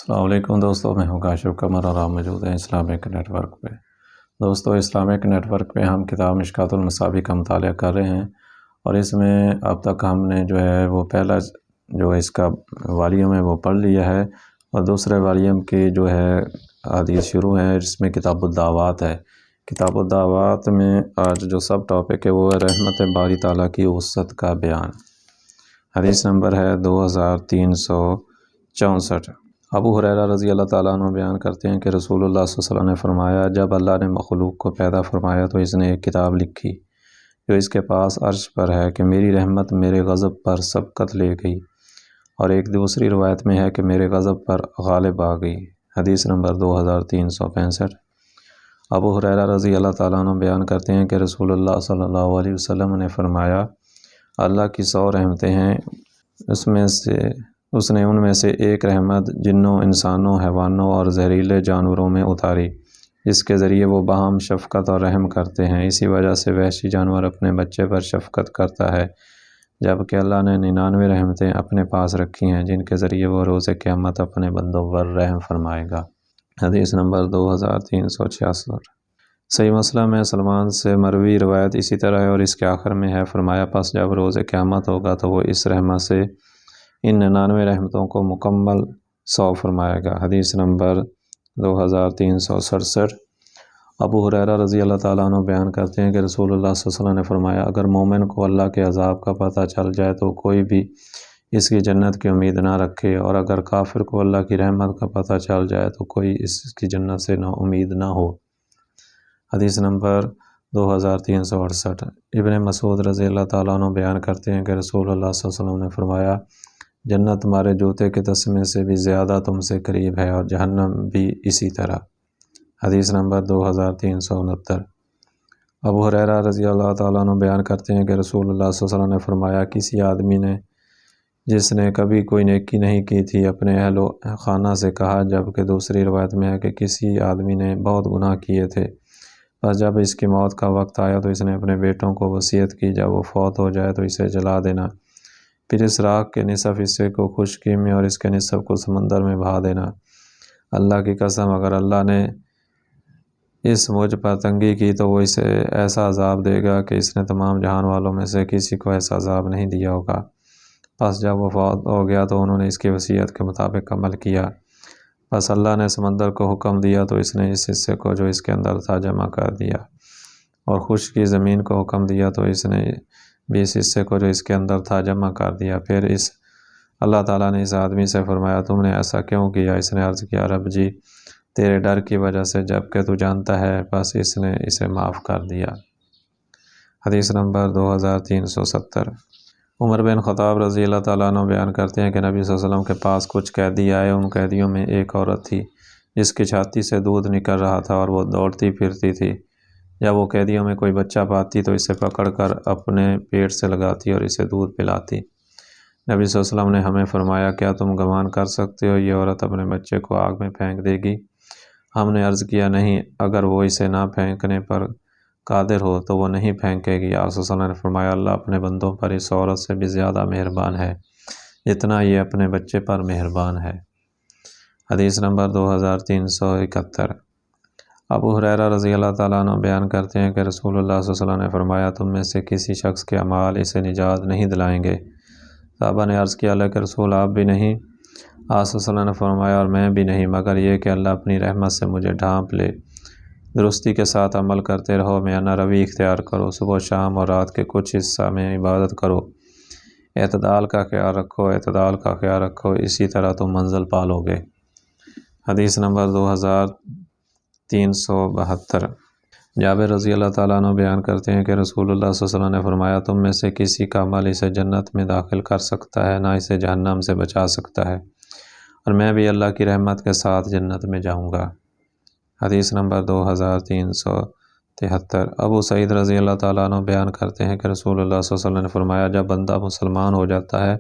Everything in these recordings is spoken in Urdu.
السلام علیکم دوستوں، میں ہوں کاشف قمر اور آپ موجود ہیں اسلامک نیٹ ورک پہ۔ دوستوں، اسلامک نیٹ ورک پہ ہم کتاب مشکوٰۃ المصابیح کا مطالعہ کر رہے ہیں، اور اس میں اب تک ہم نے جو ہے وہ پہلا جو اس کا والیوم ہے وہ پڑھ لیا ہے، اور دوسرے والیوم کی جو ہے حدیث شروع ہے، جس میں کتاب الدعوات ہے۔ کتاب الدعوات میں آج جو سب ٹاپک ہے وہ ہے رحمت باری تعالیٰ کی وسعت کا بیان۔ حدیث نمبر ہے 2364۔ ابو ہریرہ رضی اللہ تعالیٰ عنہ بیان کرتے ہیں کہ رسول اللہ صلی اللہ علیہ وسلم نے فرمایا، جب اللہ نے مخلوق کو پیدا فرمایا تو اس نے ایک کتاب لکھی جو اس کے پاس عرش پر ہے کہ میری رحمت میرے غضب پر سبقت لے گئی، اور ایک دوسری روایت میں ہے کہ میرے غضب پر غالب آ گئی۔ حدیث نمبر 2365۔ ابو ہریرہ رضی اللہ تعالیٰ عنہ بیان کرتے ہیں کہ رسول اللہ صلی اللہ علیہ وسلم نے فرمایا، اللہ کی 100 رحمتیں ہیں، اس نے ان میں سے ایک رحمت جنوں، انسانوں، حیوانوں اور زہریلے جانوروں میں اتاری، جس کے ذریعے وہ باہم شفقت اور رحم کرتے ہیں۔ اسی وجہ سے وحشی جانور اپنے بچے پر شفقت کرتا ہے، جبکہ اللہ نے 99 رحمتیں اپنے پاس رکھی ہیں جن کے ذریعے وہ روز قیامت اپنے بندوں پر رحم فرمائے گا۔ حدیث نمبر 2366۔ صحیح مسلم میں سلمان سے مروی روایت اسی طرح ہے، اور اس کے آخر میں ہے، فرمایا پس جب روز قیامت ہوگا تو وہ اس رحمت سے ان 99 رحمتوں کو مکمل 100 فرمائے گا۔ حدیث نمبر 2367۔ ابو ہریرہ رضی اللہ تعالیٰ عنہ بیان کرتے ہیں کہ رسول اللہ صلی اللہ علیہ وسلم نے فرمایا، اگر مومن کو اللہ کے عذاب کا پتہ چل جائے تو کوئی بھی اس کی جنت کی امید نہ رکھے، اور اگر کافر کو اللہ کی رحمت کا پتہ چل جائے تو کوئی اس کی جنت سے امید نہ ہو۔ حدیث نمبر 2368۔ ابن مسعود رضی اللہ تعالیٰ عنہ بیان کرتے ہیں کہ رسول اللہ صلی اللہ علیہ وسلم نے فرمایا، جنت تمہارے جوتے کے تسمے سے بھی زیادہ تم سے قریب ہے، اور جہنم بھی اسی طرح۔ حدیث نمبر 2369۔ ابو ہریرہ رضی اللہ تعالیٰ عنہ بیان کرتے ہیں کہ رسول اللہ صلی اللہ علیہ وسلم نے فرمایا، کسی آدمی نے جس نے کبھی کوئی نیکی نہیں کی تھی اپنے اہل و خانہ سے کہا، جبکہ دوسری روایت میں ہے کہ کسی آدمی نے بہت گناہ کیے تھے، بس جب اس کی موت کا وقت آیا تو اس نے اپنے بیٹوں کو وصیت کی، جب وہ فوت ہو جائے تو اسے جلا دینا، پھر اس راکھ کے نصف حصے کو خشکی میں اور اس کے نصف کو سمندر میں بہا دینا۔ اللہ کی قسم، اگر اللہ نے اس مجھ پر تنگی کی تو وہ اسے ایسا عذاب دے گا کہ اس نے تمام جہان والوں میں سے کسی کو ایسا عذاب نہیں دیا ہوگا۔ پس جب وہ فوت ہو گیا تو انہوں نے اس کی وصیت کے مطابق عمل کیا، بس اللہ نے سمندر کو حکم دیا تو اس نے اس حصے کو جو اس کے اندر تھا جمع کر دیا، اور خشکی زمین کو حکم دیا تو اس نے بھی اس حصے کو جو اس کے اندر تھا جمع کر دیا۔ پھر اللہ تعالیٰ نے اس آدمی سے فرمایا، تم نے ایسا کیوں کیا؟ اس نے عرض کیا، رب جی تیرے ڈر کی وجہ سے، جبکہ تو جانتا ہے، بس اس نے اسے معاف کر دیا۔ حدیث نمبر 2370۔ عمر بن خطاب رضی اللہ تعالیٰ عنہ بیان کرتے ہیں کہ نبی صلی اللہ علیہ وسلم کے پاس کچھ قیدی آئے، ان قیدیوں میں ایک عورت تھی جس کی چھاتی سے دودھ نکل رہا تھا اور وہ دوڑتی پھرتی تھی، جب وہ قیدیوں میں کوئی بچہ پاتی تو اسے پکڑ کر اپنے پیٹ سے لگاتی اور اسے دودھ پلاتی۔ نبی صلی اللہ علیہ وسلم نے ہمیں فرمایا، کیا تم گمان کر سکتے ہو یہ عورت اپنے بچے کو آگ میں پھینک دے گی؟ ہم نے عرض کیا، نہیں، اگر وہ اسے نہ پھینکنے پر قادر ہو تو وہ نہیں پھینکے گی۔ آپ صلی اللہ علیہ وسلم نے فرمایا، اللہ اپنے بندوں پر اس عورت سے بھی زیادہ مہربان ہے جتنا یہ اپنے بچے پر مہربان ہے۔ حدیث نمبر 2371۔ ابو ہریرہ رضی اللہ تعالیٰ عنہ بیان کرتے ہیں کہ رسول اللہ صلی اللہ علیہ وسلم نے فرمایا، تم میں سے کسی شخص کے اعمال اسے نجات نہیں دلائیں گے۔ صحابہ نے عرض کیا، اللہ کے رسول آپ بھی نہیں؟ آپ صلی اللہ علیہ وسلم نے فرمایا، اور میں بھی نہیں، مگر یہ کہ اللہ اپنی رحمت سے مجھے ڈھانپ لے۔ درستی کے ساتھ عمل کرتے رہو، میانہ روی اختیار کرو، صبح و شام اور رات کے کچھ حصہ میں عبادت کرو، اعتدال کا خیال رکھو، اسی طرح تم منزل پالو گے۔ حدیث نمبر 2372۔ جابر رضی اللہ تعالیٰ عنہ بیان کرتے ہیں کہ رسول اللہ صلی اللہ علیہ وسلم نے فرمایا، تم میں سے کسی کا عمل اسے جنت میں داخل کر سکتا ہے، نہ اسے جہنم سے بچا سکتا ہے، اور میں بھی اللہ کی رحمت کے ساتھ جنت میں جاؤں گا۔ حدیث نمبر 2373۔ ابو سعید رضی اللہ تعالیٰ عنہ بیان کرتے ہیں کہ رسول اللہ صلی اللہ علیہ وسلم نے فرمایا، جب بندہ مسلمان ہو جاتا ہے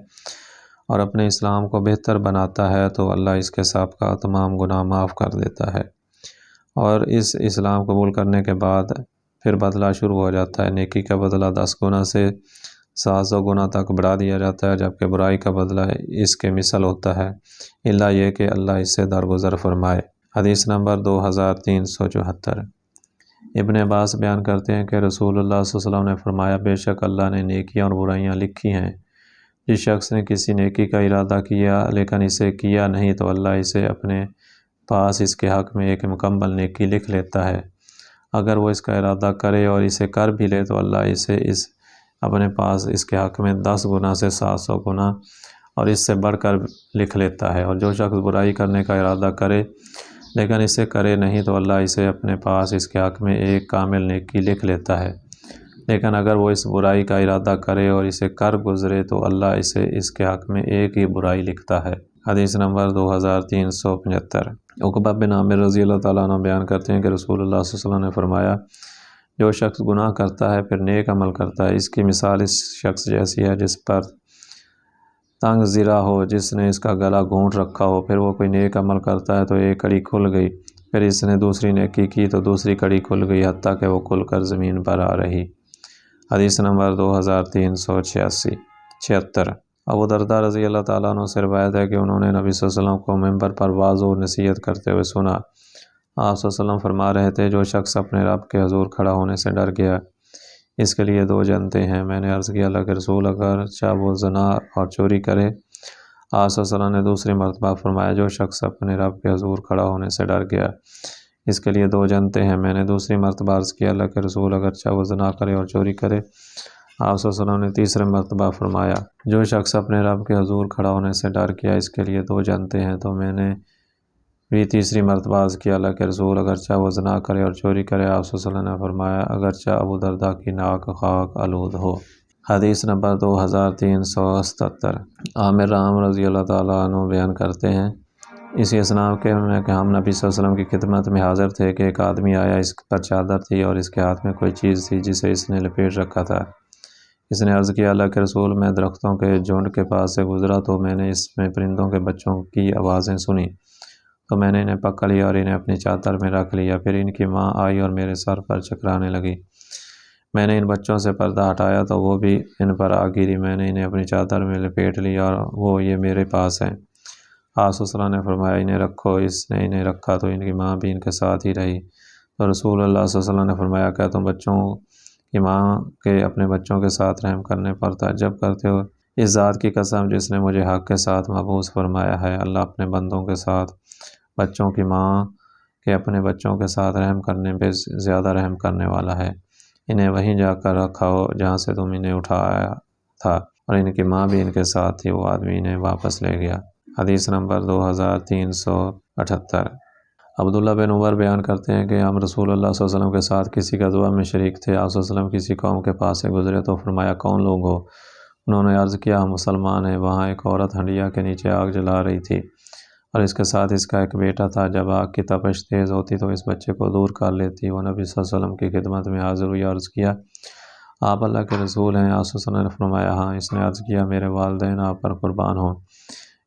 اور اپنے اسلام کو بہتر بناتا ہے تو اللہ اس کے سابقہ تمام گناہ معاف کر دیتا ہے، اور اس اسلام قبول کرنے کے بعد پھر بدلہ شروع ہو جاتا ہے، نیکی کا بدلہ 10 گنا سے 700 گنا تک بڑھا دیا جاتا ہے، جبکہ برائی کا بدلہ اس کے مثل ہوتا ہے، الا یہ کہ اللہ اس سے درگزر فرمائے۔ حدیث نمبر 2374۔ ابن عباس بیان کرتے ہیں کہ رسول اللہ صلی اللہ علیہ وسلم نے فرمایا، بے شک اللہ نے نیکیاں اور برائیاں لکھی ہیں۔ جس شخص نے کسی نیکی کا ارادہ کیا لیکن اسے کیا نہیں تو اللہ اسے اپنے پاس اس کے حق میں ایک مکمل نیکی لکھ لیتا ہے۔ اگر وہ اس کا ارادہ کرے اور اسے کر بھی لے تو اللہ اسے اپنے پاس اس کے حق میں 10 گنا سے 700 گنا اور اس سے بڑھ کر لکھ لیتا ہے۔ اور جو شخص برائی کرنے کا ارادہ کرے لیکن اسے کرے نہیں تو اللہ اسے اپنے پاس اس کے حق میں ایک کامل نیکی لکھ لیتا ہے، لیکن اگر وہ اس برائی کا ارادہ کرے اور اسے کر گزرے تو اللہ اسے اس کے حق میں ایک ہی برائی لکھتا ہے۔ حدیث نمبر 2375۔ عقبہ بن عامر رضی اللہ تعالیٰ عنہ بیان کرتے ہیں کہ رسول اللہ صلی اللہ علیہ وسلم نے فرمایا، جو شخص گناہ کرتا ہے پھر نیک عمل کرتا ہے، اس کی مثال اس شخص جیسی ہے جس پر تنگ زرہ ہو، جس نے اس کا گلا گھونٹ رکھا ہو، پھر وہ کوئی نیک عمل کرتا ہے تو ایک کڑی کھل گئی، پھر اس نے دوسری نیکی کی تو دوسری کڑی کھل گئی، حتیٰ کہ وہ کھل کر زمین پر آ رہی۔ حدیث نمبر 2376۔ ابو درداء رضی اللہ تعالیٰ عنہ سے روایت ہے کہ انہوں نے نبی صلی اللہ علیہ وسلم کو ممبر پر واعظ و نصیحت کرتے ہوئے سنا۔ آپ صلی اللہ علیہ وسلم فرما رہے تھے، جو شخص اپنے رب کے حضور کھڑا ہونے سے ڈر گیا، اس کے لیے 2 جنتیں ہیں۔ میں نے عرض کیا، اللہ کے رسول، اگر چاہ وہ زنا اور چوری کرے؟ آپ صلی اللہ علیہ وسلم نے دوسری مرتبہ فرمایا، جو شخص اپنے رب کے حضور کھڑا ہونے سے ڈر گیا، اس کے لیے 2 جنتیں ہیں۔ میں نے دوسری مرتبہ عرض کیا، اللہ کے رسول، اگر چاہ وہ زنا کرے اور چوری کرے؟ آپ صلی اللہ علیہ وسلم نے تیسری مرتبہ فرمایا، جو شخص اپنے رب کے حضور کھڑا ہونے سے ڈر گیا، اس کے لیے 2 جنتیں ہیں۔ تو میں نے بھی تیسری مرتبہ عرض کیا، اللہ کے رسول، اگر چاہ وہ زنا کرے اور چوری کرے؟ آپ صلی اللہ علیہ وسلم نے فرمایا، اگر چاہ ابو درداء کی ناک خاک آلود ہو۔ حدیث نمبر 2377۔ عامر رام رضی اللہ تعالیٰ عنہ بیان کرتے ہیں، اسی اسناد کے میں کہ ہم نبی صلی اللہ علیہ وسلم کی خدمت میں حاضر تھے کہ ایک آدمی آیا، اس پر چادر تھی اور اس کے ہاتھ میں کوئی چیز تھی جسے اس نے لپیٹ رکھا تھا۔ اس نے عرض کیا، اللہ کے رسول، میں درختوں کے جھنڈ کے پاس سے گزرا تو میں نے اس میں پرندوں کے بچوں کی آوازیں سنی، تو میں نے انہیں پکڑ لیا اور انہیں اپنی چادر میں رکھ لیا۔ پھر ان کی ماں آئی اور میرے سر پر چکرانے لگی، میں نے ان بچوں سے پردہ ہٹایا تو وہ بھی ان پر آ گری، میں نے انہیں اپنی چادر میں لپیٹ لیا اور وہ یہ میرے پاس ہیں۔ آپ صلی اللہ علیہ وسلم نے فرمایا، انہیں رکھو۔ اس نے انہیں رکھا تو ان کی ماں بھی ان کے ساتھ ہی رہی۔ تو رسول اللہ صلی اللہ علیہ وسلم نے فرمایا، کیا تم بچوں کی ماں کے اپنے بچوں کے ساتھ رحم کرنے پر تعجب کرتے ہو؟ اس ذات کی قسم جس نے مجھے حق کے ساتھ مبعوث فرمایا ہے، اللہ اپنے بندوں کے ساتھ بچوں کی ماں کے اپنے بچوں کے ساتھ رحم کرنے پہ زیادہ رحم کرنے والا ہے۔ انہیں وہیں جا کر رکھا ہو جہاں سے تم انہیں اٹھایا تھا، اور ان کی ماں بھی ان کے ساتھ تھی۔ وہ آدمی انہیں واپس لے گیا۔ حدیث نمبر 2378۔ عبداللہ بن عمر بیان کرتے ہیں کہ ہم رسول اللہ صلی اللہ علیہ وسلم کے ساتھ کسی غزوہ میں شریک تھے۔ آپ صلی اللہ علیہ وسلم کسی قوم کے پاس سے گزرے تو فرمایا، کون لوگ ہو؟ انہوں نے عرض کیا، ہم مسلمان ہیں۔ وہاں ایک عورت ہنڈیا کے نیچے آگ جلا رہی تھی اور اس کے ساتھ اس کا ایک بیٹا تھا۔ جب آگ کی تپش تیز ہوتی تو اس بچے کو دور کر لیتی۔ وہ نبی صلی اللہ علیہ وسلم کی خدمت میں حاضر ہوئی، عرض کیا، آپ اللہ کے رسول ہیں؟ آپ صلی اللہ علیہ وسلم نے فرمایا، ہاں۔ اس نے عرض کیا، میرے والدین آپ پر قربان ہوں،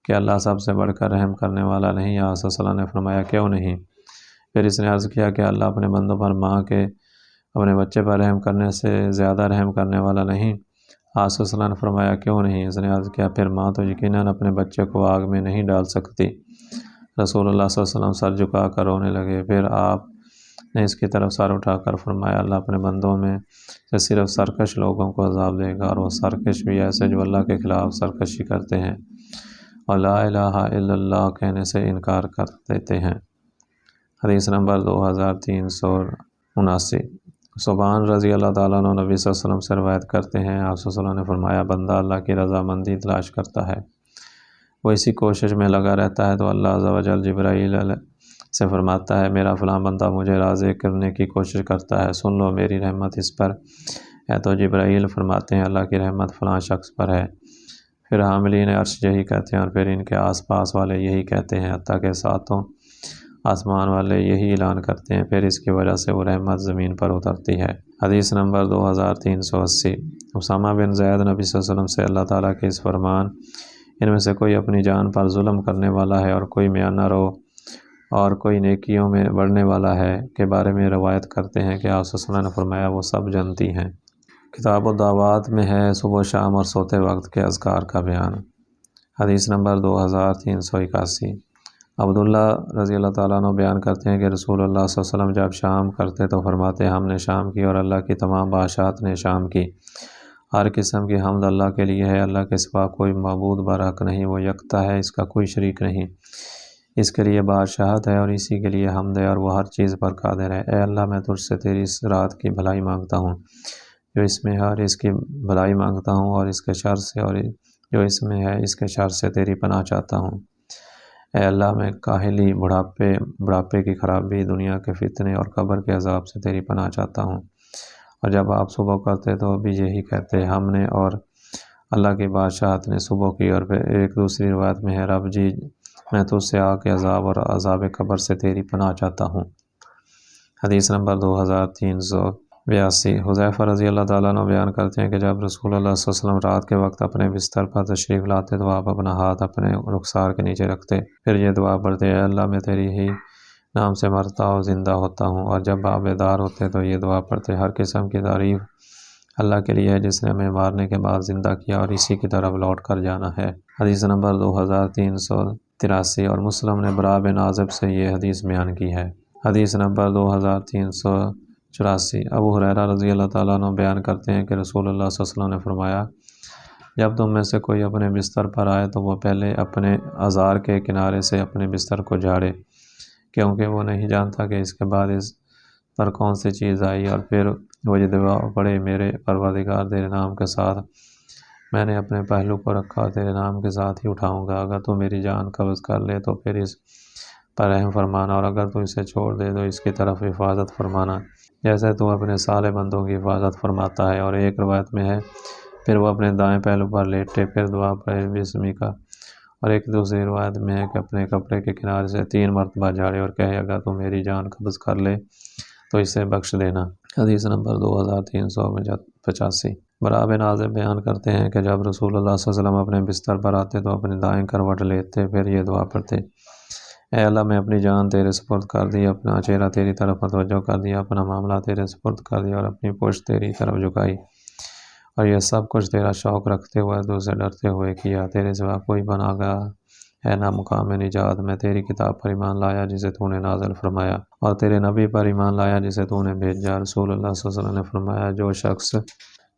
کہ اللہ سب سے بڑھ کر رحم کرنے والا نہیں؟ آپ صلی اللہ علیہ وسلم نے فرمایا، کیوں نہیں؟ پھر اس نے عرض کیا کہ اللہ اپنے بندوں پر ماں کے اپنے بچے پر رحم کرنے سے زیادہ رحم کرنے والا نہیں؟ آپ صلی اللہ علیہ وسلم نے فرمایا، کیوں نہیں؟ اس نے عرض کیا، پھر ماں تو یقیناً اپنے بچے کو آگ میں نہیں ڈال سکتی۔ رسول اللہ صلی اللہ علیہ وسلم سر جھکا کر رونے لگے۔ پھر آپ نے اس کی طرف سر اٹھا کر فرمایا، اللہ اپنے بندوں میں سے صرف سرکش لوگوں کو عذاب دے گا، اور وہ سرکش بھی ایسے جو اللہ کے خلاف سرکشی کرتے ہیں اور لا الہ الا اللہ کہنے سے انکار کر دیتے ہیں۔ حدیث نمبر 2379۔ صبان رضی اللہ تعالیٰ عنہ نبی صلی اللہ علیہ وسلم سے روایت کرتے ہیں، آپ صلی اللہ علیہ وسلم نے فرمایا، بندہ اللہ کی رضامندی تلاش کرتا ہے، وہ اسی کوشش میں لگا رہتا ہے تو اللہ عز و جل جبرائیل سے فرماتا ہے، میرا فلاں بندہ مجھے راضی کرنے کی کوشش کرتا ہے، سن لو میری رحمت اس پر ہے۔ تو جبرائیل فرماتے ہیں، اللہ کی رحمت فلاں شخص پر ہے۔ پھر حاملین عرش یہی کہتے ہیں، اور پھر ان کے آس پاس والے یہی کہتے ہیں، حتیٰ کہ ساتوں آسمان والے یہی اعلان کرتے ہیں، پھر اس کی وجہ سے وہ رحمت زمین پر اترتی ہے۔ حدیث نمبر 2380۔ اسامہ بن زید نبی صلی اللہ علیہ وسلم سے اللہ تعالیٰ کے اس فرمان، ان میں سے کوئی اپنی جان پر ظلم کرنے والا ہے اور کوئی میانہ رو اور کوئی نیکیوں میں بڑھنے والا ہے، کے بارے میں روایت کرتے ہیں کہ آپ صلی اللہ علیہ وسلم نے فرمایا، وہ سب جنتی ہیں۔ کتاب الدعوات میں ہے صبح و شام اور سوتے وقت کے اذکار کا بیان۔ حدیث نمبر 2381۔ عبداللہ رضی اللہ تعالیٰ عنہ بیان کرتے ہیں کہ رسول اللہ صلی اللہ علیہ وسلم جب شام کرتے تو فرماتے ہم نے شام کی اور اللہ کی تمام بادشاہت نے شام کی۔ ہر قسم کی حمد اللہ کے لیے ہے، اللہ کے سوا کوئی معبود برحق نہیں، وہ یکتا ہے، اس کا کوئی شریک نہیں، اس کے لیے بادشاہت ہے اور اسی کے لیے حمد ہے اور وہ ہر چیز پر قادر ہے۔ اے اللہ میں تجھ سے تیری اس رات کی بھلائی مانگتا ہوں جو اس میں ہے، اور اس کی بھلائی مانگتا ہوں اور اس کے شر سے، اور جو اس میں ہے اس کے شر سے تیری پناہ چاہتا ہوں۔ اے اللہ میں کاہلی، بڑھاپے کی خرابی، دنیا کے فتنے اور قبر کے عذاب سے تیری پناہ چاہتا ہوں۔ اور جب آپ صبح کرتے تو بھی یہی کہتے ہم نے اور اللہ کی بادشاہت نے صبح کی۔ اور پھر ایک دوسری روایت میں ہے رب جی میں تجھ سے آگ کے عذاب اور عذاب قبر سے تیری پناہ چاہتا ہوں۔ حدیث نمبر 2382۔ حذیفہ رضی اللہ تعالیٰ عنہ بیان کرتے ہیں کہ جب رسول اللہ صلی اللہ علیہ وسلم رات کے وقت اپنے بستر پر تشریف لاتے تو آپ اپنا ہاتھ اپنے رخسار کے نیچے رکھتے، پھر یہ دعا پڑھتے اے اللہ میں تیری ہی نام سے مرتا اور زندہ ہوتا ہوں۔ اور جب آپ بیدار ہوتے تو یہ دعا پڑھتے ہر قسم کی تعریف اللہ کے لیے ہے جس نے ہمیں مارنے کے بعد زندہ کیا اور اسی کی طرف لوٹ کر جانا ہے۔ حدیث نمبر 2383۔ اور مسلم نے برا بن عازب سے یہ حدیث بیان کی ہے۔ حدیث نمبر 2384۔ ابو ہریرہ رضی اللہ تعالیٰ عنہ بیان کرتے ہیں کہ رسول اللہ صلی اللہ علیہ وسلم نے فرمایا جب تم میں سے کوئی اپنے بستر پر آئے تو وہ پہلے اپنے ازار کے کنارے سے اپنے بستر کو جھاڑے، کیونکہ وہ نہیں جانتا کہ اس کے بعد اس پر کون سی چیز آئی، اور پھر وہ یہ دعا پڑھے میرے پروردگار تیرے نام کے ساتھ میں نے اپنے پہلو کو رکھا اور تیرے نام کے ساتھ ہی اٹھاؤں گا، اگر تو میری جان قبض کر لے تو پھر اس پر رحم فرمانا، اور اگر تو اسے چھوڑ دے تو اس کی طرف حفاظت فرمانا جیسے تو اپنے صالح بندوں کی حفاظت فرماتا ہے۔ اور ایک روایت میں ہے پھر وہ اپنے دائیں پہلو پر لیٹے، پھر دعا پڑھے بسمی کا، اور ایک دوسری روایت میں ہے کہ اپنے کپڑے کے کنارے سے 3 مرتبہ جھاڑے اور کہے اگر تو میری جان قبض کر لے تو اسے بخش دینا۔ حدیث نمبر 2385۔ برا بن عازب بیان کرتے ہیں کہ جب رسول اللہ صلی اللہ علیہ وسلم اپنے بستر پر آتے تو اپنی دائیں کروٹ لیتے، پھر یہ دعا پڑھتے اے اللہ میں اپنی جان تیرے سپرد کر دی، اپنا چہرہ تیری طرف متوجہ کر دیا، اپنا معاملہ تیرے سپرد کر دیا اور اپنی پشت تیری طرف جھکائی، اور یہ سب کچھ تیرا شوق رکھتے ہوئے تو سے ڈرتے ہوئے کیا، تیرے سوا کوئی بنا گا ہے نہ مقام نجات۔ میں تیری کتاب پر ایمان لایا جسے تو نے نازل فرمایا، اور تیرے نبی پر ایمان لایا جسے تو نے بھیجا۔ رسول اللہ صلی اللہ علیہ وسلم نے فرمایا جو شخص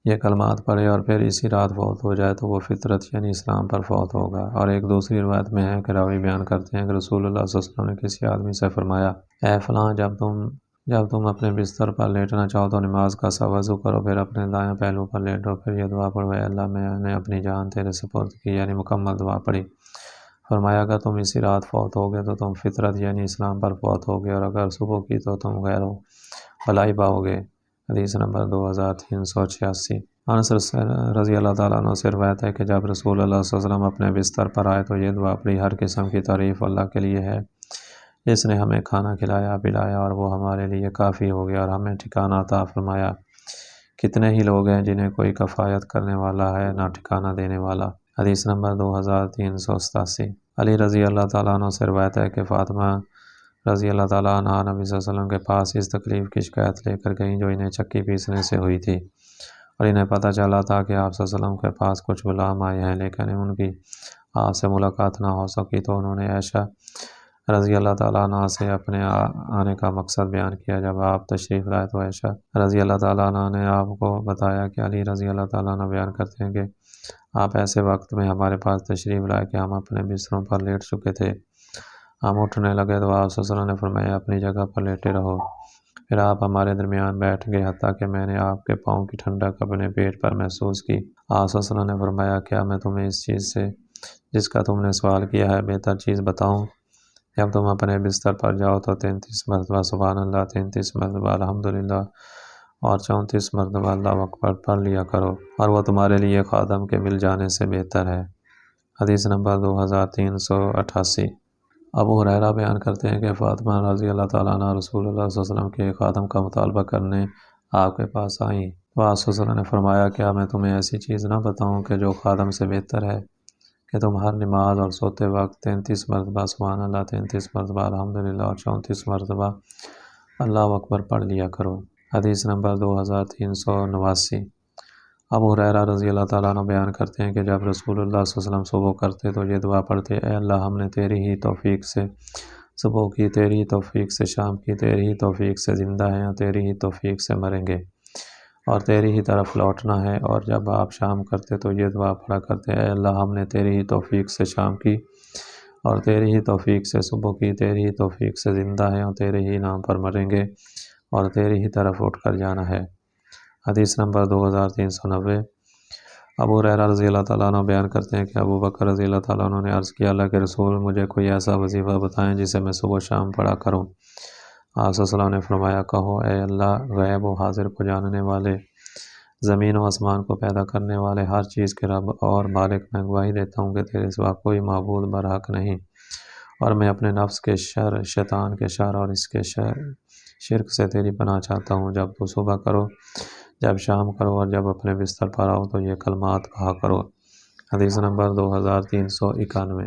یہ کلمات پڑھے اور پھر اسی رات فوت ہو جائے تو وہ فطرت یعنی اسلام پر فوت ہوگا۔ اور ایک دوسری روایت میں ہے کہ راوی بیان کرتے ہیں کہ رسول اللہ صلی اللہ علیہ وسلم نے کسی آدمی سے فرمایا اے فلاں جب تم اپنے بستر پر لیٹنا چاہو تو نماز کا سا وضو کرو، پھر اپنے دائیں پہلو پر لیٹو، پھر یہ دعا پڑھو اے اللہ میں نے اپنی جان تیرے سپرد کی، یعنی مکمل دعا پڑھی۔ فرمایا اگر تم اسی رات فوت ہوگے تو تم فطرت یعنی اسلام پر فوت ہوگے، اور اگر صبح کی تو تم غیر بھلائی پاؤ گے۔ حدیث نمبر 2386۔ انس رضی اللہ تعالیٰ عنہ سے روایت ہے کہ جب رسول اللہ صلی اللہ علیہ وسلم اپنے بستر پر آئے تو یہ دعا پڑھی ہر قسم کی تعریف اللہ کے لیے ہے جس نے ہمیں کھانا کھلایا پلایا اور وہ ہمارے لیے کافی ہو گیا اور ہمیں ٹھکانہ عطا فرمایا۔ کتنے ہی لوگ ہیں جنہیں کوئی کفایت کرنے والا ہے نہ ٹھکانہ دینے والا۔ حدیث نمبر 2387۔ علی رضی اللہ تعالیٰ عنہ سے روایت ہے کہ فاطمہ رضی اللہ تعالیٰ عنہ نبی صلی اللہ علیہ وسلم کے پاس اس تکلیف کی شکایت لے کر گئیں جو انہیں چکی پیسنے سے ہوئی تھی، اور انہیں پتہ چلا تھا کہ آپ صلی اللہ علیہ وسلم کے پاس کچھ غلام آئے ہیں لیکن ان کی آپ سے ملاقات نہ ہو سکی، تو انہوں نے عائشہ رضی اللہ تعالیٰ عنہ سے اپنے آنے کا مقصد بیان کیا۔ جب آپ تشریف لائے تو عائشہ رضی اللہ تعالیٰ عنہ نے آپ کو بتایا کہ علی رضی اللہ تعالیٰ عنہ بیان کرتے ہیں کہ آپ ایسے وقت میں ہمارے پاس تشریف لائے کہ ہم اپنے بستروں پر لیٹ چکے تھے۔ ہم اٹھنے لگے تو آپ صلی اللہ علیہ وسلم نے فرمایا اپنی جگہ پر لیٹے رہو، پھر آپ ہمارے درمیان بیٹھ گئے حتیٰ کہ میں نے آپ کے پاؤں کی ٹھنڈک اپنے پیٹ پر محسوس کی۔ آپ صلی اللہ علیہ وسلم نے فرمایا کیا میں تمہیں اس چیز سے جس کا تم نے سوال کیا ہے بہتر چیز بتاؤں؟ جب تم اپنے بستر پر جاؤ تو 33 مرتبہ سبحان اللہ، 33 مرتبہ الحمدللہ اور 34 مرتبہ اللہ اکبر پڑھ لیا کرو، اور وہ تمہارے لیے خادم کے مل جانے سے بہتر ہے۔ حدیث نمبر 2388۔ ابو ہریرہ بیان کرتے ہیں کہ فاطمہ رضی اللہ تعالیٰ عنہ رسول اللہ صلی اللہ علیہ وسلم کے خادم کا مطالبہ کرنے آپ کے پاس آئیں تو آپ صلی اللہ علیہ وسلم نے فرمایا کیا میں تمہیں ایسی چیز نہ بتاؤں کہ جو خادم سے بہتر ہے کہ تم ہر نماز اور سوتے وقت 33 مرتبہ سبحان اللہ، 33 مرتبہ الحمدللہ اور 34 مرتبہ اللہ اکبر پڑھ لیا کرو۔ حدیث نمبر 2389۔ ابو ہریرہ رضی اللہ تعالیٰ عنہ بیان کرتے ہیں کہ جب رسول اللہ صلی اللہ علیہ وسلم صبح کرتے تو یہ دعا پڑھتے: اے اللہ، ہم نے تیری ہی توفیق سے صبح کی، تیری ہی توفیق سے شام کی، تیری ہی توفیق سے زندہ ہیں اور تیری ہی توفیق سے مریں گے اور تیری ہی طرف لوٹنا ہے۔ اور جب آپ شام کرتے تو یہ دعا پڑھا کرتے: اے اللہ، ہم نے تیری ہی توفیق سے شام کی اور تیری ہی توفیق سے صبح کی، تیری ہی توفیق سے زندہ ہیں اور تیرے ہی نام پر مریں گے اور تیری ہی طرف اٹھ کر جانا ہے۔ حدیث نمبر 2390۔ ابو ہریرہ رضی اللہ تعالیٰ عنہ بیان کرتے ہیں کہ ابو بکر رضی اللہ تعالیٰ عنہ نے عرض کیا: اللہ کے رسول، مجھے کوئی ایسا وظیفہ بتائیں جسے میں صبح شام پڑھا کروں۔ آپ صلی اللہ علیہ وسلم نے فرمایا: کہو، اے اللہ، غیب و حاضر کو جاننے والے، زمین و آسمان کو پیدا کرنے والے، ہر چیز کے رب اور مالک، میں گواہی دیتا ہوں کہ تیرے سوا کوئی معبود برحق نہیں، اور میں اپنے نفس کے شر، شیطان کے شر اور اس کے شرک سے تیری پناہ چاہتا ہوں۔ جب تو صبح کرو، جب شام کرو اور جب اپنے بستر پر آؤ تو یہ کلمات کہا کرو۔ حدیث نمبر 2391۔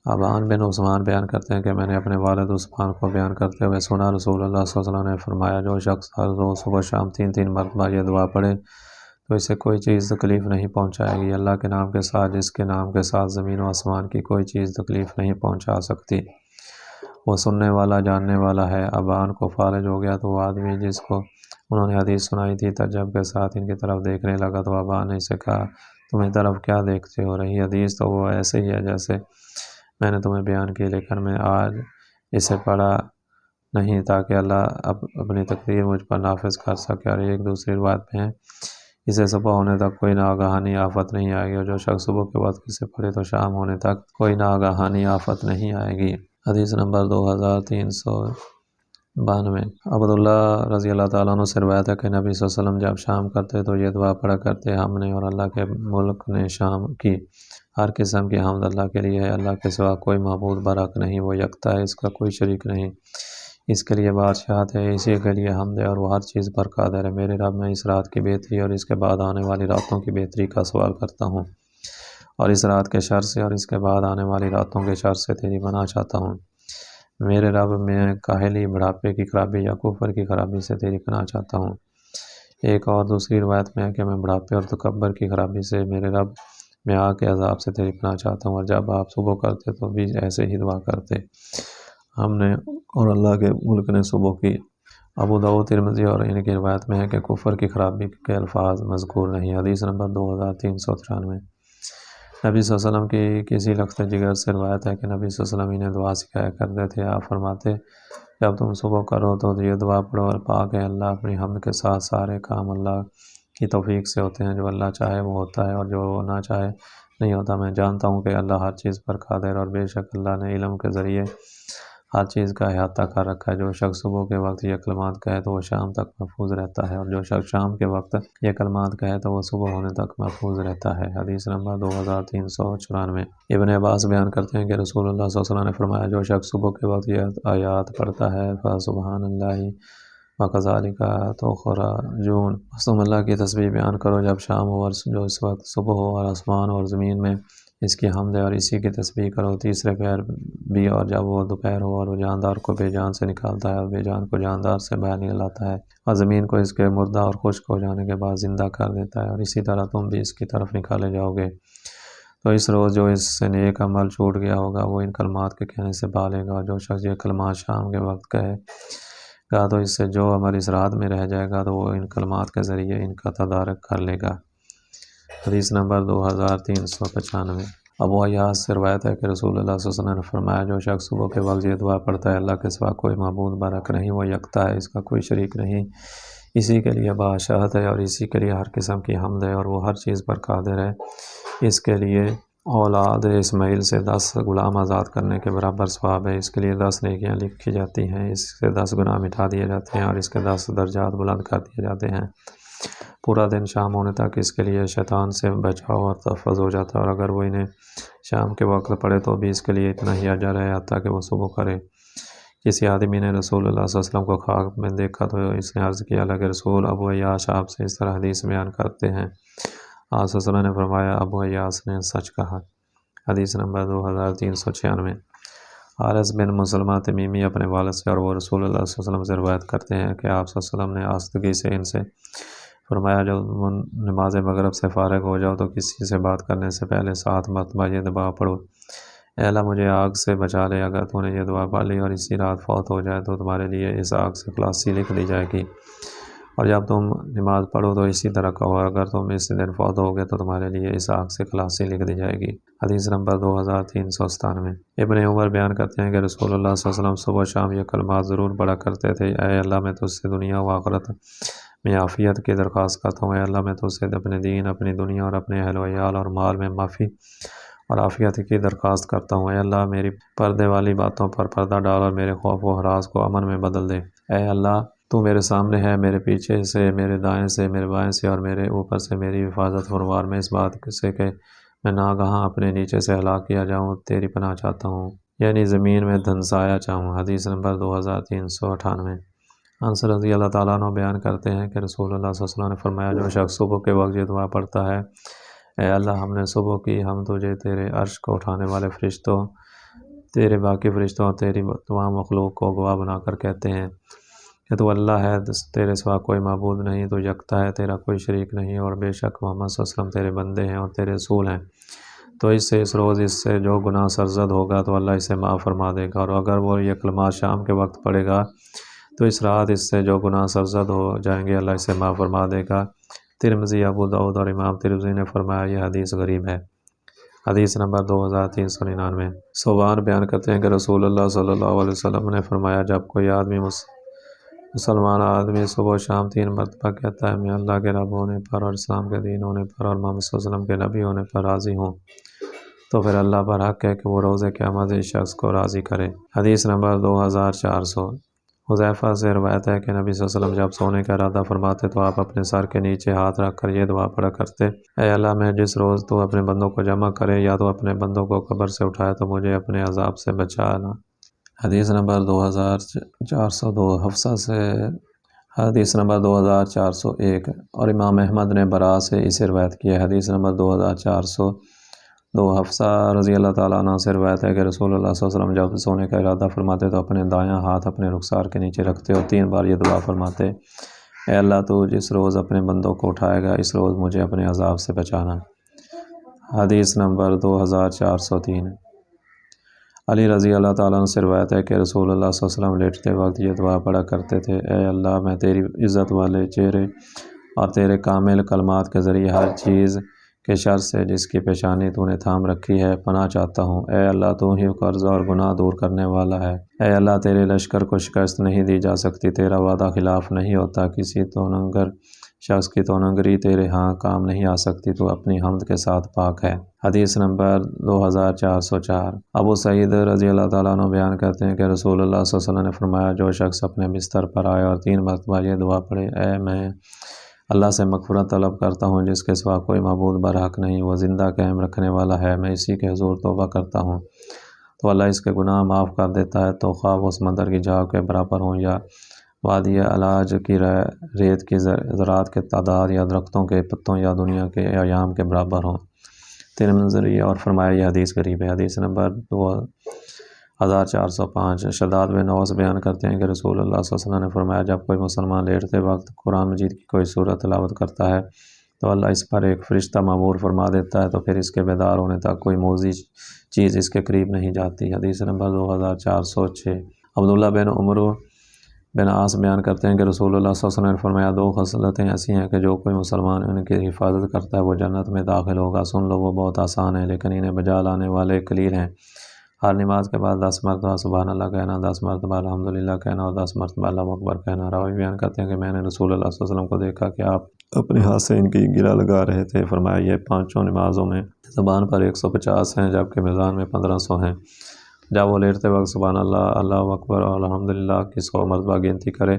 ابان بن عثمان بیان کرتے ہیں کہ میں نے اپنے والد عثمان کو بیان کرتے ہوئے سنا، رسول اللہ صلی اللہ علیہ وسلم نے فرمایا: جو شخص ہر روز صبح شام 3 مرتبہ یہ دعا پڑھے تو اسے کوئی چیز تکلیف نہیں پہنچائے گی، اللہ کے نام کے ساتھ، جس کے نام کے ساتھ زمین و آسمان کی کوئی چیز تکلیف نہیں پہنچا سکتی۔ وہ سننے والا، جاننے والا ہے۔ ابان کو فالج ہو گیا تو وہ آدمی جس کو انہوں نے حدیث سنائی تھی تعجب کے ساتھ ان کی طرف دیکھنے لگا، تو ابان نے اسے کہا: تم اس طرف کیا دیکھتے ہو؟ رہی حدیث تو وہ ایسے ہی ہے جیسے میں نے تمہیں بیان کی، لیکن میں آج اسے پڑھا نہیں تاکہ اللہ اپنی تقدیر مجھ پر نافذ کر سکے۔ اور ایک دوسری روایت میں ہے: اسے صبح ہونے تک کوئی ناگہانی آفت نہیں آئے گی، اور جو شخص صبح کے وقت اسے پڑھے تو شام ہونے تک کوئی ناگہانی آفت نہیں آئے گی۔ حدیث نمبر 2392۔ عبداللہ رضی اللہ تعالیٰ عنہ سے روایت ہے کہ نبی صلی اللہ علیہ وسلم جب شام کرتے تو یہ دعا پڑھا کرتے: ہم نے اور اللہ کے ملک نے شام کی، ہر قسم کی حمد اللہ کے لیے ہے، اللہ کے سوا کوئی معبود برحق نہیں، وہ یکتا ہے، اس کا کوئی شریک نہیں، اس کے لیے بادشاہت ہے، اسی کے لیے حمد ہے اور وہ ہر چیز پر قادر ہے۔ میرے رب، میں اس رات کی بہتری اور اس کے بعد آنے والی راتوں کی بہتری کا سوال کرتا ہوں، اور اس رات کے شر سے اور اس کے بعد آنے والی راتوں کے شر سے تیری پناہ چاہتا ہوں۔ میرے رب، میں کاہلی، بڑھاپے کی خرابی یا کفر کی خرابی سے تیری پناہ چاہتا ہوں۔ ایک اور دوسری روایت میں ہے کہ میں بڑھاپے اور تکبر کی خرابی سے، میرے رب، میں آگ کے عذاب سے تیری پناہ چاہتا ہوں۔ اور جب آپ صبح کرتے تو بھی ایسے ہی دعا کرتے: ہم نے اور اللہ کے ملک نے صبح کی۔ ابو داؤد، ترمذی اور ان کی روایت میں ہے کہ کفر کی خرابی کے الفاظ مذکور نہیں۔ حدیث نمبر 2393۔ نبی صلی اللہ علیہ وسلم کی کسی لخت جگر سے روایت ہے کہ نبی صلی اللہ علیہ وسلم انہیں دعا سکھایا کرتے تھے۔ آپ فرماتے: جب تم صبح کرو تو یہ دعا پڑھو: اور پاک ہے اللہ، اپنی حمد کے ساتھ سارے کام اللہ کی توفیق سے ہوتے ہیں، جو اللہ چاہے وہ ہوتا ہے اور جو وہ نہ چاہے نہیں ہوتا۔ میں جانتا ہوں کہ اللہ ہر چیز پر قادر ہے، اور بے شک اللہ نے علم کے ذریعے ہر چیز کا احاطہ کر رکھا ہے۔ جو شخص صبح کے وقت یہ کلمات کہے تو وہ شام تک محفوظ رہتا ہے، اور جو شخص شام کے وقت یہ کلمات کہے تو وہ صبح ہونے تک محفوظ رہتا ہے۔ حدیث نمبر 2394۔ ابن عباس بیان کرتے ہیں کہ رسول اللہ صلی اللہ علیہ وسلم نے فرمایا: جو شخص صبح کے وقت یہ آیات پڑھتا ہے فسبحان اللہ وکذالک تخرجون، تم اللہ کی تسبیح بیان کرو جب شام ہو، اور جو اس وقت صبح ہو، اور آسمان اور زمین میں اس کی حمد ہے، اور اسی کی تسبیح کرو تیسرے پہر بھی، اور جب وہ دوپہر ہو، اور وہ جاندار کو بے جان سے نکالتا ہے اور بے جان کو جاندار سے باہر نکلاتا ہے، اور زمین کو اس کے مردہ اور خشک ہو جانے کے بعد زندہ کر دیتا ہے، اور اسی طرح تم بھی اس کی طرف نکالے جاؤ گے۔ تو اس روز جو اس سے نیک عمل چھوٹ گیا ہوگا وہ ان کلمات کے کہنے سے پالے گا، اور جو شخص یہ کلمات شام کے وقت کہے گا تو اس سے جو عمل اس رات میں رہ جائے گا تو وہ ان کلمات کے ذریعے ان کا تدارک کر لے گا۔ حدیث نمبر 2395۔ ابو ایاس سے روایت ہے کہ رسول اللہ صلی اللہ علیہ وسلم نے فرمایا: جو شخص صبح کے وقت یہ دعا پڑھتا ہے: اللہ کے سوا کوئی معبود برحق نہیں، وہ یکتا ہے، اس کا کوئی شریک نہیں، اسی کے لیے بادشاہت ہے اور اسی کے لیے ہر قسم کی حمد ہے، اور وہ ہر چیز پر قادر ہے، اس کے لیے اولاد اسماعیل سے 10 غلام آزاد کرنے کے برابر ثواب ہے، اس کے لیے 10 نیکیاں لکھی جاتی ہیں، اس سے 10 گناہ مٹا دیے جاتے ہیں، اور اس کے 10 درجات بلند کر دیے جاتے ہیں۔ پورا دن شام ہونے تک اس کے لیے شیطان سے بچاؤ اور تحفظ ہو جاتا ہے، اور اگر وہ انہیں شام کے وقت پڑھے تو بھی اس کے لیے اتنا ہی اجر ہے حتیٰ کہ وہ صبح کرے۔ کسی آدمی نے رسول اللہ صلی اللہ علیہ وسلم کو خواب میں دیکھا تو اس نے عرض کیا: اللہ کے رسول، ابو ایاس آپ سے اس طرح حدیث بیان کرتے ہیں۔ آپ صلی اللہ علیہ وسلم نے فرمایا: ابو ایاس نے سچ کہا۔ حدیث نمبر 2396۔ حارث بن مسلمہ تمیمی اپنے والد سے اور وہ رسول اللہ صلی اللہ علیہ وسلم سے روایت کرتے ہیں کہ آپ صلی اللہ علیہ وسلم نے آستگی سے ان سے فرمایا جب نماز مغرب سے فارغ ہو جاؤ تو کسی سے بات کرنے سے پہلے 7 مرتبہ یہ دعا پڑھو، اے اللہ مجھے آگ سے بچا لے۔ اگر تو نے یہ دعا پڑھ لی اور اسی رات فوت ہو جائے تو تمہارے لیے اس آگ سے خلاصی لکھ دی جائے گی، اور جب تم نماز پڑھو تو اسی طرح کہو، اگر تم اس دن فوت ہو گے تو تمہارے لیے اس آگ سے خلاصی لکھ دی جائے گی۔ حدیث نمبر 2397۔ ابن عمر بیان کرتے ہیں کہ رسول اللہ صلی اللہ علیہ وسلم صبح و شام یہ کلمات ضرور پڑھا کرتے تھے، اے اللہ میں تجھ سے دنیا و آخرت میں عافیت کی درخواست کرتا ہوں، اے اللہ میں تجھ سے اپنے دین، اپنی دنیا اور اپنے اہل و عیال اور مال میں معافی اور عافیت کی درخواست کرتا ہوں، اے اللہ میری پردے والی باتوں پر پردہ ڈال اور میرے خوف و ہراس کو امن میں بدل دے۔ اے اللہ تو میرے سامنے ہے، میرے پیچھے سے، میرے دائیں سے، میرے بائیں سے اور میرے اوپر سے میری حفاظت فرما۔ میں اس بات سے کہ میں ناگہاں اپنے نیچے سے ہلاک کیا جاؤں تیری پناہ چاہتا ہوں، یعنی زمین میں دھنسایا چاہوں۔ حدیث نمبر 2398۔ انس رضی اللہ تعالیٰ عنہ بیان کرتے ہیں کہ رسول اللہ صلی اللہ علیہ وسلم نے فرمایا جو شخص صبح کے وقت یہ دعا پڑھتا ہے، اے اللہ ہم نے صبح کی، ہم تجھے تیرے عرش کو اٹھانے والے فرشتوں، تیرے باقی فرشتوں اور تیری تمام مخلوق کو گواہ بنا کر کہتے ہیں کہ تو اللہ ہے، تیرے سوا کوئی معبود نہیں، تو یکتا ہے، تیرا کوئی شریک نہیں، اور بے شک محمد صلی اللہ علیہ وسلم تیرے بندے ہیں اور تیرے رسول ہیں، تو اس روز اس سے جو گناہ سرزد ہوگا تو اللہ اسے معاف فرما دے گا، اور اگر وہ یہ کلمات شام کے وقت پڑھے گا تو اس رات اس سے جو گناہ سرزد ہو جائیں گے اللہ اسے معاف فرما دے گا۔ ترمذی، ابو داؤد اور امام ترمذی نے فرمایا یہ حدیث غریب ہے۔ حدیث نمبر 2399۔ صوبان بیان کرتے ہیں کہ رسول اللہ صلی اللہ علیہ وسلم نے فرمایا جب کوئی مسلمان آدمی صبح و شام 3 مرتبہ کہتا ہے میں اللہ کے رب ہونے پر اور اسلام کے دین ہونے پر اور محمد صلی اللہ علیہ وسلم کے نبی ہونے پر راضی ہوں، تو پھر اللہ پر حق ہے کہ وہ روز قیامت اس شخص کو راضی کرے۔ حدیث نمبر 2400۔ حذیفہ سے روایت ہے کہ نبی صلی اللہ علیہ وسلم جب سونے کا ارادہ فرماتے تو آپ اپنے سر کے نیچے ہاتھ رکھ کر یہ دعا پڑھا کرتے، اے اللہ میں جس روز تو اپنے بندوں کو جمع کرے یا تو اپنے بندوں کو قبر سے اٹھائے تو مجھے اپنے عذاب سے بچانا۔ حدیث نمبر 2402۔ حفصہ سے حدیث نمبر 2401۔ اور امام احمد نے برا سے اسے روایت کیا۔ حدیث نمبر 2402۔ حفصہ رضی اللہ تعالیٰ عنہ سے روایت ہے کہ رسول اللہ صلی اللہ علیہ وسلم جب سونے کا ارادہ فرماتے تو اپنے دایاں ہاتھ اپنے رخسار کے نیچے رکھتے اور 3 بار یہ دعا فرماتے، اے اللہ تو جس روز اپنے بندوں کو اٹھائے گا اس روز مجھے اپنے عذاب سے بچانا۔ حدیث نمبر 2403۔ علی رضی اللہ تعالیٰ عنہ سے روایت ہے کہ رسول اللہ صلی اللہ علیہ وسلم لیٹتے وقت یہ دعا پڑھا کرتے تھے، اے اللہ میں تیری عزت والے چہرے اور تیرے کامل کلمات کے ذریعے ہر چیز کے شر سے جس کی پیشانی تو نے تھام رکھی ہے پناہ چاہتا ہوں، اے اللہ تو ہی قرض اور گناہ دور کرنے والا ہے، اے اللہ تیرے لشکر کو شکست نہیں دی جا سکتی، تیرا وعدہ خلاف نہیں ہوتا، کسی توانگر شخص کی توانگری تیرے ہاں کام نہیں آ سکتی، تو اپنی حمد کے ساتھ پاک ہے۔ حدیث نمبر 2404۔ ابو سعید رضی اللہ تعالیٰ عنہ بیان کرتے ہیں کہ رسول اللہ صلی اللہ علیہ وسلم نے فرمایا جو شخص اپنے بستر پر آئے اور 3 مرتبہ یہ دعا پڑھے، اے میں اللہ سے مغفرت طلب کرتا ہوں جس کے سوا کوئی معبود برحق نہیں، وہ زندہ قائم رکھنے والا ہے، میں اسی کے حضور توبہ کرتا ہوں تو اللہ اس کے گناہ معاف کر دیتا ہے، تو خواہ وہ سمندر کی جھاگ کے برابر ہوں یا وادی علاج کی ریت کی ذرات کے تعداد یا درختوں کے پتوں یا دنیا کے ایام کے برابر ہوں۔ ترمذی اور فرمایا یہ حدیث غریب ہے۔ حدیث نمبر 2405۔ شداد بن اوس بیان کرتے ہیں کہ رسول اللہ صلی اللہ علیہ وسلم نے فرمایا جب کوئی مسلمان لیٹتے وقت قرآن مجید کی کوئی سورت تلاوت کرتا ہے تو اللہ اس پر ایک فرشتہ معمور فرما دیتا ہے، تو پھر اس کے بیدار ہونے تک کوئی موذی چیز اس کے قریب نہیں جاتی۔ حدیث نمبر 2406۔ عبداللہ بن عمر بن عاص بیان کرتے ہیں کہ رسول اللہ صلی اللہ علیہ وسلم نے فرمایا 2 خصلتیں ایسی ہیں کہ جو کوئی مسلمان ان کی حفاظت کرتا ہے وہ جنت میں داخل ہوگا، سن لو وہ بہت آسان ہے لیکن انہیں بجا لانے والے قلیل ہیں۔ ہر نماز کے بعد 10 مرتبہ سبحان اللہ کہنا، 10 مرتبہ الحمدللہ کہنا اور 10 مرتبہ اللہ اکبر کہنا۔ راوی بیان کرتے ہیں کہ میں نے رسول اللہ صلی اللہ علیہ وسلم کو دیکھا کہ آپ اپنے ہاتھ سے ان کی گرہ لگا رہے تھے، فرمایا یہ 5 نمازوں میں زبان پر 150 ہیں جبکہ میزان میں 1500 ہیں۔ جب وہ لیٹتے وقت سبحان اللہ، اللہ اکبر اور الحمدللہ کی 100 مرتبہ گنتی کرے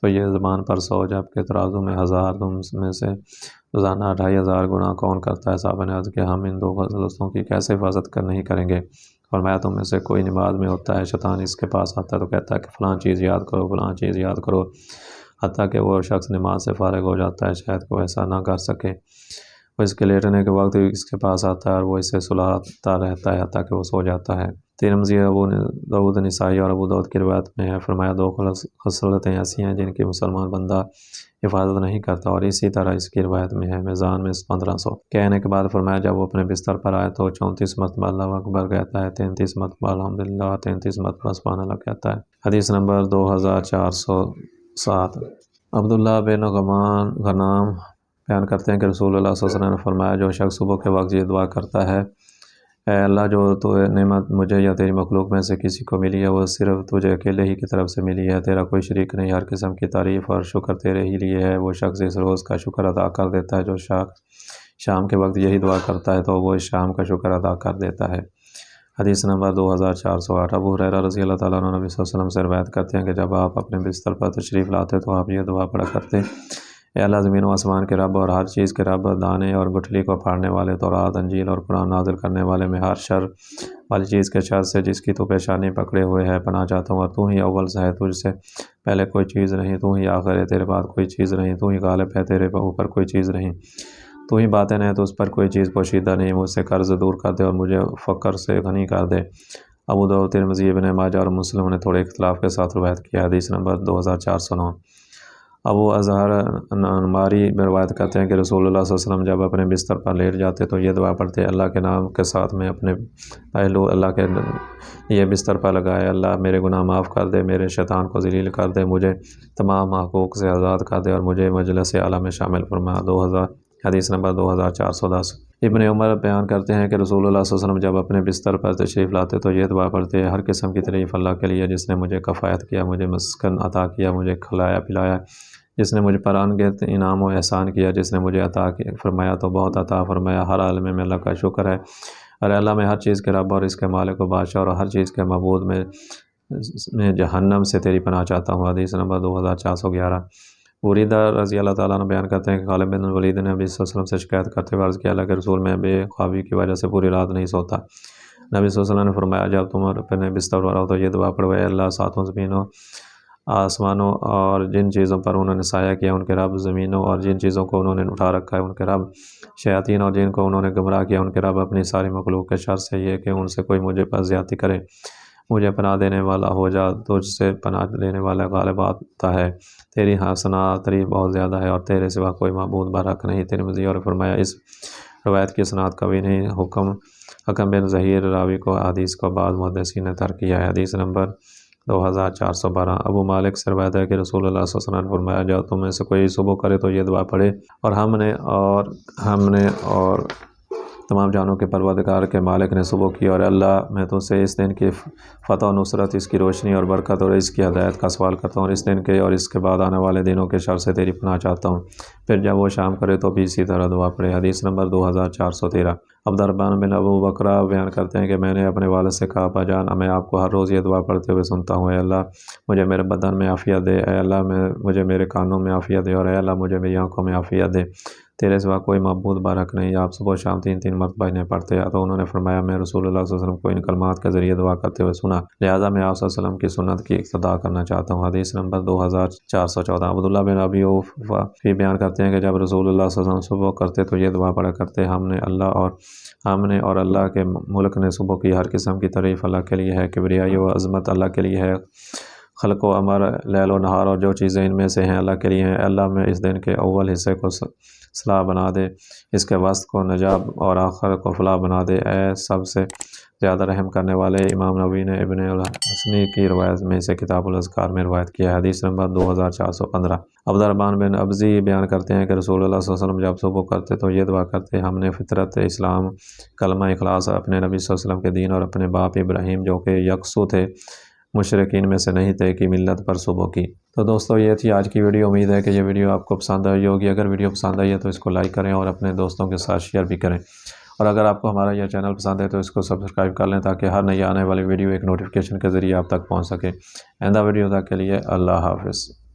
تو یہ زبان پر 100 جبکہ ترازو میں 1000، تم میں سے روزانہ 2500 گناہ کون کرتا ہے؟ صحابہ نے عرض کہ ہم ان 2 خصلتوں کی کیسے حفاظت نہیں کریں گے؟ اور میں تم میں سے کوئی نماز میں ہوتا ہے شیطان اس کے پاس آتا ہے تو کہتا ہے کہ فلاں چیز یاد کرو، فلاں چیز یاد کرو، حتیٰ کہ وہ شخص نماز سے فارغ ہو جاتا ہے، شاید وہ ایسا نہ کر سکے، وہ اس کے لیٹنے کے وقت اس کے پاس آتا ہے اور وہ اسے سلاتا رہتا ہے حتیٰ کہ وہ سو جاتا ہے۔ ترمذی، ابو داؤد نسائی اور ابو داؤد کی روایت میں ہے، فرمایا 2 خصلتیں ایسی ہیں جن کی مسلمان بندہ حفاظت نہیں کرتا، اور اسی طرح اس کی روایت میں ہے میزان میں 1500۔ کہنے کے بعد فرمایا جب وہ اپنے بستر پر آئے تو 34 مرتبہ اللہ اکبر کہتا ہے، 33 مرتبہ الحمدللہ، 33 مرتبہ سبحان اللہ کہتا ہے۔ حدیث نمبر 2407۔ عبداللہ بن غنام بیان کرتے ہیں کہ رسول اللہ صلی اللہ علیہ وسلم نے فرمایا جو شخص صبح کے وقت یہ دعا کرتا ہے، اے اللہ جو تو نعمت مجھے یا تیری مخلوق میں سے کسی کو ملی ہے وہ صرف تجھے اکیلے ہی کی طرف سے ملی ہے، تیرا کوئی شریک نہیں، ہر قسم کی تعریف اور شکر تیرے ہی لیے ہے، وہ شخص اس روز کا شکر ادا کر دیتا ہے۔ جو شخص شام کے وقت یہی دعا کرتا ہے تو وہ اس شام کا شکر ادا کر دیتا ہے۔ حدیث نمبر 2408۔ ابو ہریرہ رضی اللہ تعالیٰ عنہ نبی صلی اللہ علیہ وسلم سے روایت کرتے ہیں کہ جب آپ اپنے بستر پر تشریف لاتے تو آپ یہ دعا پڑھا کرتے، اے اللہ زمین و آسمان کے رب اور ہر چیز کے رب، دانے اور گٹھلی کو پھاڑنے والے، تورات، انجیل اور قرآن نازل کرنے والے، میں ہر شر والی چیز کے شر سے جس کی تو پیشانی پکڑے ہوئے ہے پناہ چاہتا ہوں، اور تو ہی اول ہے، تجھ سے پہلے کوئی چیز نہیں، تو ہی آخر ہے، تیرے بعد کوئی چیز نہیں، تو ہی غالب ہے، تیرے اوپر کوئی چیز نہیں، تو ہی باطن ہے، تو اس پر کوئی چیز پوشیدہ نہیں، مجھ سے قرض دور کر دے اور مجھے فقر سے غنی کر دے۔ ابو داؤد، ترمذی، ابن ماجہ اور مسلم نے تھوڑے اختلاف کے ساتھ روایت کیا۔ حدیث نمبر 2409۔ ابو اظہر نماری روایت کرتے ہیں کہ رسول اللہ صلی اللہ علیہ وسلم جب اپنے بستر پر لیٹ جاتے تو یہ دعا پڑھتے، اللہ کے نام کے ساتھ میں اپنے پہلو اللہ کے یہ بستر پر لگائے، اللہ میرے گناہ معاف کر دے، میرے شیطان کو ذلیل کر دے، مجھے تمام حقوق سے آزاد کر دے اور مجھے مجلس اعلیٰ میں شامل فرما۔ حدیث نمبر 2410۔ ابن عمر بیان کرتے ہیں کہ رسول اللہ صلی اللہ علیہ وسلم جب اپنے بستر پر تشریف لاتے تو یہ دعا پڑھتے، ہر قسم کی تعریف اللہ کے لیے جس نے مجھے کفایت کیا، مجھے مسکن عطا کیا، مجھے کھلایا پلایا، جس نے مجھ پر انگت انعام و احسان کیا، جس نے مجھے عطا فرمایا تو بہت عطا فرمایا، ہر عالم میں اللہ کا شکر ہے، اور اللہ میں ہر چیز کے رب اور اس کے مالک و بادشاہ اور ہر چیز کے معبود میں جہنم سے تیری پناہ چاہتا ہوں۔ حدیث نمبر 2411۔ بریدہ رضی اللہ تعالیٰ عنہ بیان کرتے ہیں کہ خالد بن الولید نے نبی صلی اللہ علیہ وسلم سے شکایت کرتے ہوئے عرض کیا، اللہ کے رسول میں بے خوابی کی وجہ سے پوری رات نہیں سوتا۔ نبی صلی اللہ علیہ وسلم نے فرمایا جب تم اپنے بستر پر رہو تو یہ دعا پڑھو، اے اللہ ساتوں زمینوں آسمانوں اور جن چیزوں پر انہوں نے سایہ کیا ان کے رب، زمینوں اور جن چیزوں کو انہوں نے اٹھا رکھا ہے ان کے رب، شیاطین اور جن کو انہوں نے گمراہ کیا ان کے رب، اپنی ساری مخلوق کے شر سے یہ کہ ان سے کوئی مجھے پر زیادتی کرے، مجھے پناہ دینے والا ہو جا، تجھ سے پناہ لینے والا غالب آتا ہے، تیری حسنا تعریف بہت زیادہ ہے اور تیرے سوا کوئی معبود برحق نہیں۔ ترمذی اور فرمایا اس روایت کی اسناد قوی نہیں، حکم بن ظہیر راوی کو حدیث کو بعض محدثین نے ترک کیا ہے۔ حدیث نمبر 2412۔ ابو مالک سے روایت ہے کہ رسول اللہ صلی اللہ علیہ وسلم نے فرمایا جب تم میں سے کوئی صبح کرے تو یہ دعا پڑھے، اور ہم نے اور تمام جانوں کے پروردگار کے مالک نے صبح کی، اور اللہ میں تو سے اس دن کی فتح و نصرت، اس کی روشنی اور برکت اور اس کی ہدایت کا سوال کرتا ہوں، اور اس دن کے اور اس کے بعد آنے والے دنوں کے شر سے تیری پناہ چاہتا ہوں۔ پھر جب وہ شام کرے تو بھی اسی طرح دعا پڑھے۔ حدیث نمبر 2413۔ عبد الرحمن بن ابو بکرہ بیان کرتے ہیں کہ میں نے اپنے والد سے کہا ابا جان میں آپ کو ہر روز یہ دعا پڑھتے ہوئے سنتا ہوں، اے اللہ مجھے میرے بدن میں عافیت دے، اے اللہ مجھے میرے کانوں میں عافیت دے، اور اے اللہ مجھے میری آنکھوں میں عافیت دے، تیرے سوا کوئی معبود برحق نہیں۔ آپ صبح و شام 3 مرتبہ انہیں پڑھتے ہیں۔ تو انہوں نے فرمایا میں رسول اللہ صلی اللہ علیہ وسلم کو ان کلمات کے ذریعے دعا کرتے ہوئے سنا، لہٰذا میں آپ صلی اللہ علیہ وسلم کی سنت کی اقتداء کرنا چاہتا ہوں۔ حدیث نمبر 2414۔ عبداللہ بن ابی اوفا بھی بیان کرتے ہیں کہ جب رسول اللہ صلی اللہ علیہ وسلم صبح کرتے تو یہ دعا پڑھا کرتے، ہم نے اور اللہ کے ملک نے صبح کی ہر قسم کی تعریف اللہ کے لیے ہے، کبریائی و عظمت اللہ کے لیے ہے، خلق و امر، لیل و نہار اور جو چیزیں ان میں سے ہیں اللہ کے لیے ہیں، اللہ میں اس دن کے اول حصے کو صلاح بنا دے، اس کے وسط کو نجاب اور آخر کو فلاح بنا دے، اے سب سے زیادہ رحم کرنے والے۔ امام نووی نے ابن الحسنی کی روایت میں سے کتاب الاذکار میں روایت کیا ہے۔ حدیث نمبر 2415۔ عبد الرحمن بن ابزی بیان کرتے ہیں کہ رسول اللہ صلی اللہ علیہ وسلم جب صبح کرتے تو یہ دعا کرتے، ہم نے فطرت اسلام، کلمہ اخلاص، اپنے نبی صلی اللہ علیہ وسلم کے دین اور اپنے باپ ابراہیم جو کہ یکسو تھے، مشرکین میں سے نہیں تھے، کی ملت پر صبح کی۔ تو دوستو یہ تھی آج کی ویڈیو، امید ہے کہ یہ ویڈیو آپ کو پسند آئی ہوگی۔ اگر ویڈیو پسند آئی ہے تو اس کو لائک کریں اور اپنے دوستوں کے ساتھ شیئر بھی کریں، اور اگر آپ کو ہمارا یہ چینل پسند ہے تو اس کو سبسکرائب کر لیں تاکہ ہر نئی آنے والی ویڈیو ایک نوٹیفیکیشن کے ذریعے آپ تک پہنچ سکے۔ آئندہ ویڈیو تک کے لیے اللہ حافظ۔